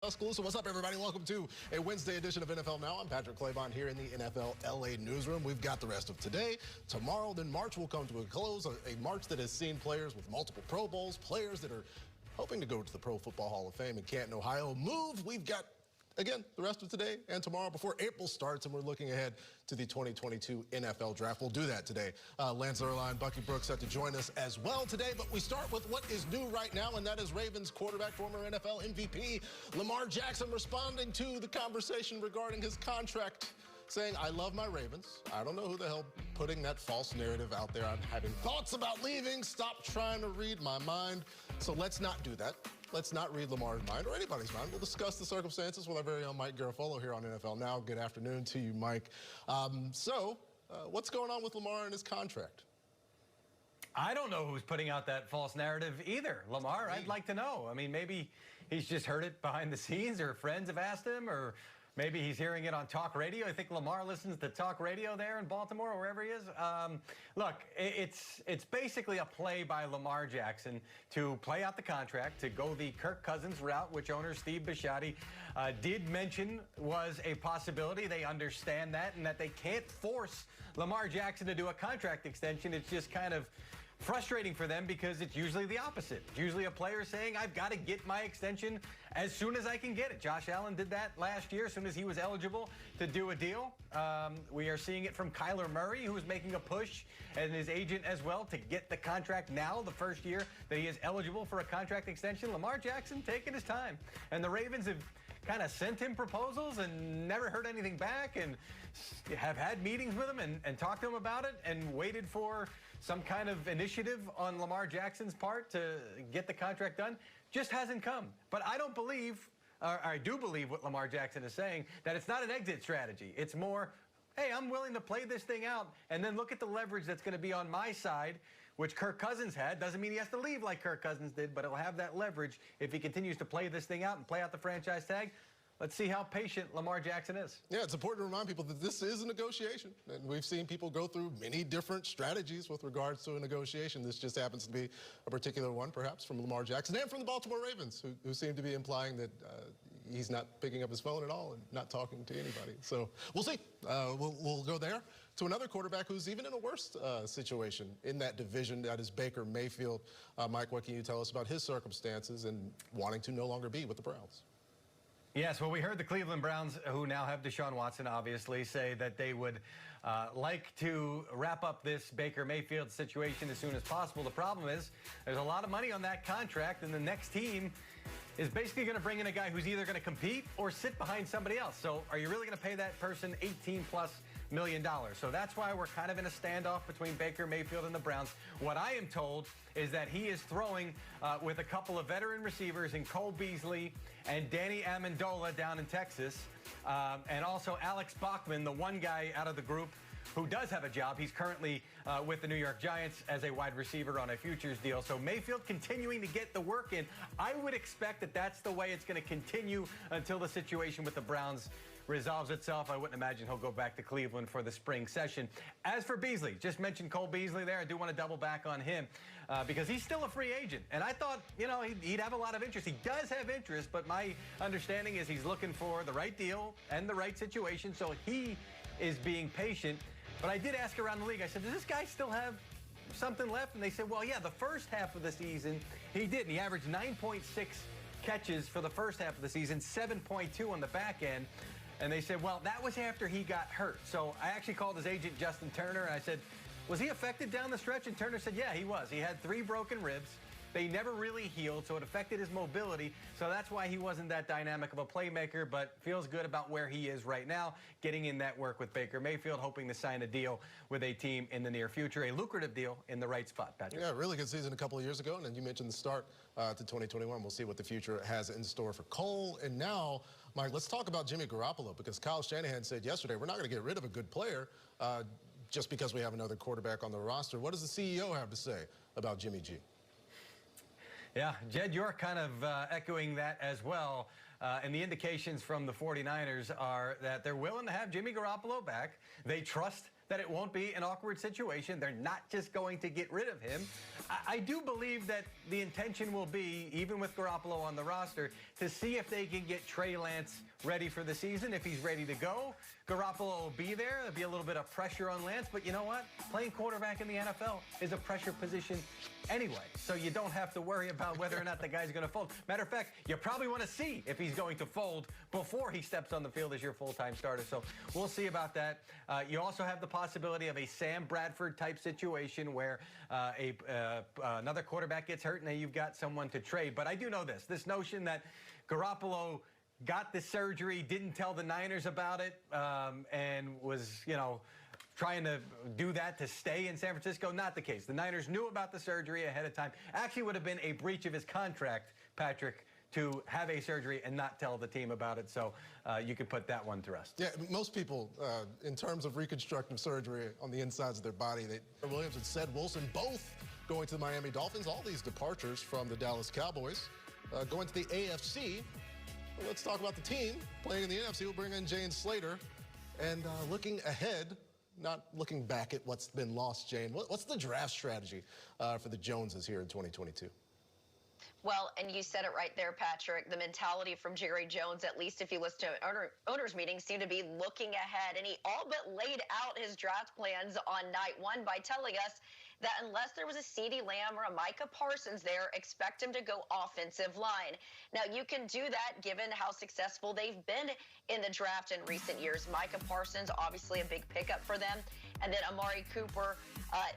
Tuscaloosa. What's up, everybody? Welcome to a Wednesday edition of NFL Now. I'm Patrick Claybon here in the NFL LA newsroom. We've got the rest of today. Tomorrow, then March will come to a close. A March that has seen players with multiple Pro Bowls, players that are hoping to go to the Pro Football Hall of Fame in Canton, Ohio. Move. We've got, again, the rest of today and tomorrow before April starts, and we're looking ahead to the 2022 NFL Draft. We'll do that today. Lance Zierlein, Bucky Brooks set to join us as well today, but we start with what is new right now, and that is Ravens quarterback, former NFL MVP, Lamar Jackson, responding to the conversation regarding his contract, saying, I love my Ravens. I don't know who the hell putting that false narrative out there. I'm having thoughts about leaving. Stop trying to read my mind. So let's not do that. Let's not read Lamar's mind or anybody's mind. We'll discuss the circumstances with our very own Mike Garafolo here on NFL Now. Good afternoon to you, Mike. What's going on with Lamar and his contract? I don't know who's putting out that false narrative either. Lamar, I'd like to know. I mean, maybe he's just heard it behind the scenes, or friends have asked him, or maybe he's hearing it on talk radio. I think Lamar listens to talk radio there in Baltimore or wherever he is. Look, it's basically a play by Lamar Jackson to play out the contract, to go the Kirk Cousins route, which owner Steve Bisciotti did mention was a possibility. They understand that, and that they can't force Lamar Jackson to do a contract extension. It's just kind of frustrating for them because it's usually the opposite. It's usually a player saying, I've got to get my extension as soon as I can get it. Josh Allen did that last year as soon as he was eligible to do a deal. We are seeing it from Kyler Murray, who is making a push, and his agent as well, to get the contract now, the first year that he is eligible for a contract extension. Lamar Jackson taking his time. And the Ravens have kind of sent him proposals and never heard anything back, and have had meetings with him and talked to him about it, and waited for some kind of initiative on Lamar Jackson's part to get the contract done. Just hasn't come. But I don't believe, or I do believe what Lamar Jackson is saying, that it's not an exit strategy. It's more, hey, I'm willing to play this thing out and then look at the leverage that's going to be on my side, which Kirk Cousins had. Doesn't mean he has to leave like Kirk Cousins did, but he'll have that leverage if he continues to play this thing out and play out the franchise tag. Let's see how patient Lamar Jackson is. Yeah, it's important to remind people that this is a negotiation. And we've seen people go through many different strategies with regards to a negotiation. This just happens to be a particular one, perhaps, from Lamar Jackson and from the Baltimore Ravens, who seem to be implying that he's not picking up his phone at all and not talking to anybody. So we'll see. We'll go there to another quarterback who's even in a worse situation in that division. That is Baker Mayfield. Mike, what can you tell us about his circumstances and wanting to no longer be with the Browns? Yes, well, we heard the Cleveland Browns, who now have Deshaun Watson, obviously, say that they would like to wrap up this Baker Mayfield situation as soon as possible. The problem is there's a lot of money on that contract, and the next team is basically going to bring in a guy who's either going to compete or sit behind somebody else. So are you really going to pay that person $18+ million? So that's why we're kind of in a standoff between Baker Mayfield and the Browns. What I am told is that he is throwing with a couple of veteran receivers in Cole Beasley and Danny Amendola down in Texas, and also Alex Bachman, the one guy out of the group who does have a job. He's currently with the New York Giants as a wide receiver on a futures deal. So Mayfield continuing to get the work in. I would expect that that's the way it's going to continue until the situation with the Browns resolves itself. I wouldn't imagine he'll go back to Cleveland for the spring session. As for Beasley, just mentioned Cole Beasley there. I do want to double back on him because he's still a free agent. And I thought, you know, he'd have a lot of interest. He does have interest, but my understanding is he's looking for the right deal and the right situation. So he is being patient. But I did ask around the league. I said, does this guy still have something left? And they said, well, yeah, the first half of the season, he did. And he averaged 9.6 catches for the first half of the season, 7.2 on the back end. And they said, well, that was after he got hurt. So I actually called his agent, Justin Turner, and I said, was he affected down the stretch? And Turner said, yeah, he was. He had 3 broken ribs. They never really healed, so it affected his mobility. So that's why he wasn't that dynamic of a playmaker, but feels good about where he is right now, getting in that work with Baker Mayfield, hoping to sign a deal with a team in the near future, a lucrative deal in the right spot, Patrick. Yeah, really good season a couple of years ago, and then you mentioned the start to 2021. We'll see what the future has in store for Cole. And now, Mike, let's talk about Jimmy Garoppolo, because Kyle Shanahan said yesterday, we're not going to get rid of a good player just because we have another quarterback on the roster. What does the CEO have to say about Jimmy G? Yeah, Jed, you're kind of echoing that as well. And the indications from the 49ers are that they're willing to have Jimmy Garoppolo back. They trust that it won't be an awkward situation. They're not just going to get rid of him. I do believe that the intention will be, even with Garoppolo on the roster, to see if they can get Trey Lance ready for the season. If he's ready to go, Garoppolo will be there. There'll be a little bit of pressure on Lance, but you know what? Playing quarterback in the NFL is a pressure position anyway, so you don't have to worry about whether or not the guy's going to fold. Matter of fact, you probably want to see if he's going to fold before he steps on the field as your full-time starter, so we'll see about that. You also have the possibility of a Sam Bradford type situation where another quarterback gets hurt and then you've got someone to trade. But I do know this notion that Garoppolo got the surgery, didn't tell the Niners about it, and was, trying to do that to stay in San Francisco. Not the case. The Niners knew about the surgery ahead of time. Actually would have been a breach of his contract, Patrick, to have a surgery and not tell the team about it. So you could put that one to rest. Yeah, most people, in terms of reconstructive surgery on the insides of their body, Williams and Ced Wilson both going to the Miami Dolphins. All these departures from the Dallas Cowboys going to the AFC. Well, let's talk about the team playing in the NFC. We'll bring in Jane Slater. And looking ahead, not looking back at what's been lost, Jane, what's the draft strategy for the Joneses here in 2022? Well, and you said it right there, Patrick. The mentality from Jerry Jones, at least if you listen to owners meetings, seemed to be looking ahead. And he all but laid out his draft plans on night one by telling us that unless there was a CeeDee Lamb or a Micah Parsons there, expect him to go offensive line. Now, you can do that given how successful they've been in the draft in recent years. Micah Parsons, obviously a big pickup for them. And then Amari Cooper,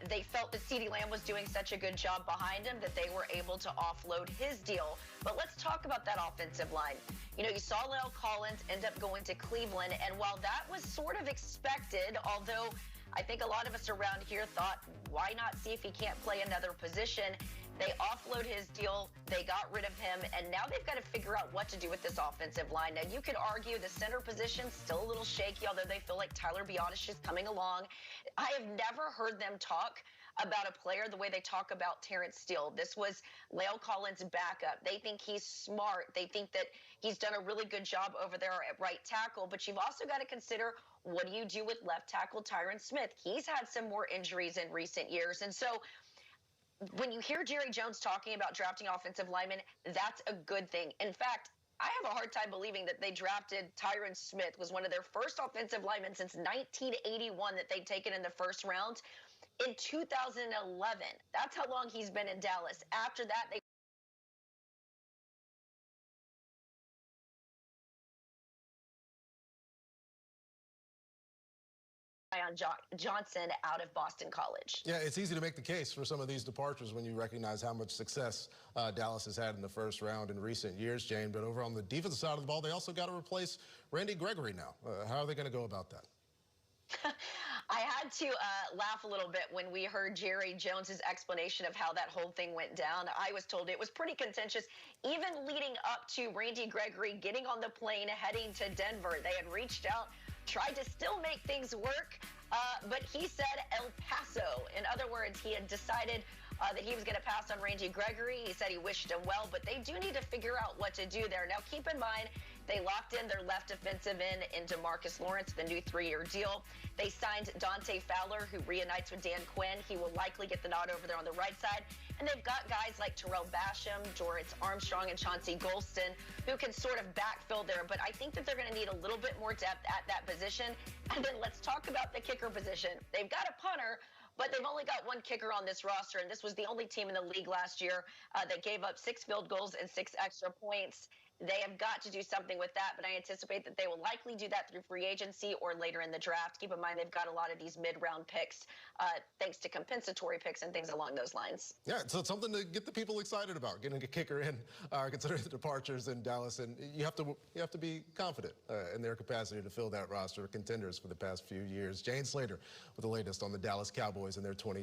they felt that CeeDee Lamb was doing such a good job behind him that they were able to offload his deal. But let's talk about that offensive line. You saw La'el Collins end up going to Cleveland, and while that was sort of expected, although I think a lot of us around here thought, why not see if he can't play another position? They offload his deal, they got rid of him, and now they've got to figure out what to do with this offensive line. Now, you could argue the center position's still a little shaky, although they feel like Tyler Biadasz is coming along. I have never heard them talk about a player the way they talk about Terrence Steele. This was La'el Collins' backup. They think he's smart. They think that he's done a really good job over there at right tackle, but you've also got to consider, what do you do with left tackle Tyron Smith? He's had some more injuries in recent years, and so when you hear Jerry Jones talking about drafting offensive linemen, that's a good thing. In fact, I have a hard time believing that they drafted Tyron Smith, was one of their first offensive linemen since 1981 that they'd taken in the first round. In 2011, that's how long he's been in Dallas. After that, they on Johnson out of Boston College. Yeah, it's easy to make the case for some of these departures when you recognize how much success Dallas has had in the first round in recent years, Jane. But over on the defensive side of the ball, they also got to replace Randy Gregory now. How are they going to go about that? I had to laugh a little bit when we heard Jerry Jones's explanation of how that whole thing went down. I was told it was pretty contentious, even leading up to Randy Gregory getting on the plane heading to Denver. They had reached out, tried to still make things work, but he said El Paso. In other words, he had decided that he was going to pass on Randy Gregory. He said he wished him well, but they do need to figure out what to do there. Now, keep in mind, they locked in their left defensive end in DeMarcus Lawrence, the new 3-year deal. They signed Dante Fowler, who reunites with Dan Quinn. He will likely get the nod over there on the right side. And they've got guys like Terrell Basham, Dorrance Armstrong, and Chauncey Golston, who can sort of backfill there. But I think that they're going to need a little bit more depth at that position. And then let's talk about the kicker position. They've got a punter, but they've only got one kicker on this roster, and this was the only team in the league last year that gave up 6 field goals and 6 extra points. They have got to do something with that, but I anticipate that they will likely do that through free agency or later in the draft. Keep in mind, they've got a lot of these mid-round picks, thanks to compensatory picks and things along those lines. Yeah, so it's something to get the people excited about, getting a kicker in, considering the departures in Dallas. And you have to be confident in their capacity to fill that roster of contenders for the past few years. Jane Slater with the latest on the Dallas Cowboys and their